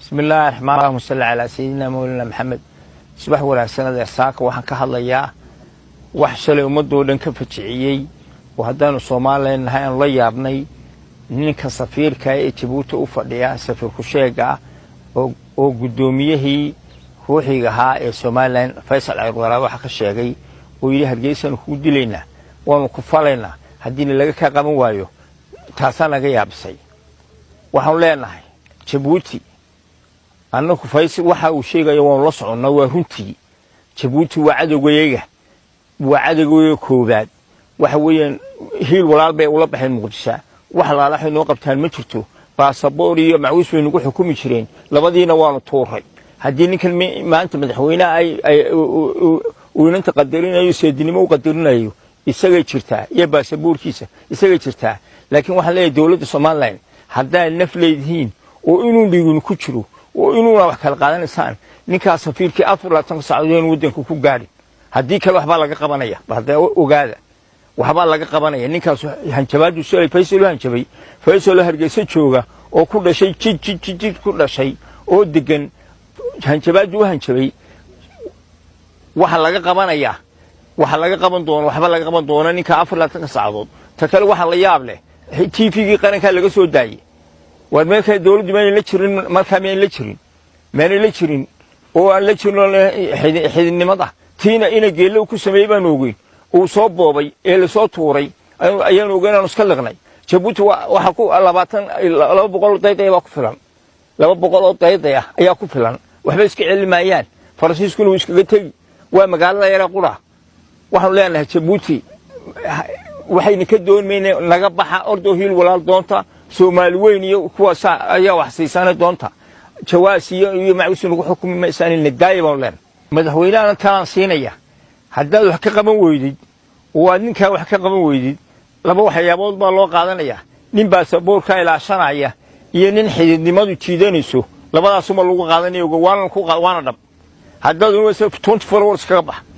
بسم الله الرحمن الرحيم. اللهم صل على سيدنا مولانا محمد. subax wanaagsan ee saaka waxaan ka hadlayaa wax shalay ummadoo dhan ka fajiciyay oo haddaanu Soomaaliland nahay aan la yaabnay ninka safiirka ee Djibouti u fadhiya safir ku sheega oo gudoomiyihii ruuxiga ahaa ee Soomaaliland Faysal Al waxa ka sheegay oo yiri Hargeysa ku dilayna waanu ku falayna haddii laga ka qaban waayo taasana naga yaabsay waxaan leenahay Djibouti annagu Faysal waxa uu sheegayo waan la soconnaa waa runtii Djibouti waa cadowga koobaad waxa weeyaan hiil walaal bay ula baxeen Muqdisho wax laalahay noo qabtaan ma jirto baasaboor iyo macwiis weyn ugu xukumi jireen labadiina waanu tuuray haddii ninkan maanta madaxweynaha ay inta qadarinayo seedinimo u qadarinayo isaga jirtaa iyo baasaboorkiisa isaga jirtaa laakiin waxa leeyahay dawladda Soomaaliland hadday naf leeyihiin oo inuu dhigun ku jiro oo inuu wax kala qaadanaysan ninka safiirkii 24 saacadood wadanka ku gaadhay haddii kale waxba laga qabanaya baada ogaada waxba laga qabanaya ninkaas hanjabaadu soo Faysal hanjabay Faysal Hargeysa jooga oo ku dhashay jid ku dhashay oo degan hanjabaadu hanjabay waxa laga qabanaya waxa laga qaban doono waxba laga qaban doono ninka 24 saacadood ta kale waxa la yaab leh TV-gii qaranka laga soo daayay warmeelka dawladdu ma la jirin marka ma la jirin oo aan la jirin xididnimada tiina ina geelo ku sameeyay baan ogeyn oo soo boobay ee la soo tuuray ayaan ogeynaan iska liqnay Djibouti waxa ku 200 daqiiqo ku filan 200 daqiiqo ayaa ku filan waxba iska cilmayaan Faransiiskuna uu iskaga tagay waa magaalada yar qura waxaan leenahay Djibouti waxayna ka doonayeen naga baxa ordo hiil walaal doonta Soomaali weyn iyo kuwaas ayaa wax siisan doonta jawaasi iyo macwiis ugu xukumi meesaan nadaayban leen madaxweynaha taan siinaya haddaad wax ka qaban weydid oo ninka wax ka qaban weydid laba waxyaabood baa loo qaadanaya nin baasaboorka ilaashanaya iyo nin xididnimadu jiidanayso labadaas uma lagu qaadanayo waana dhab haddaad 24 hours ka bax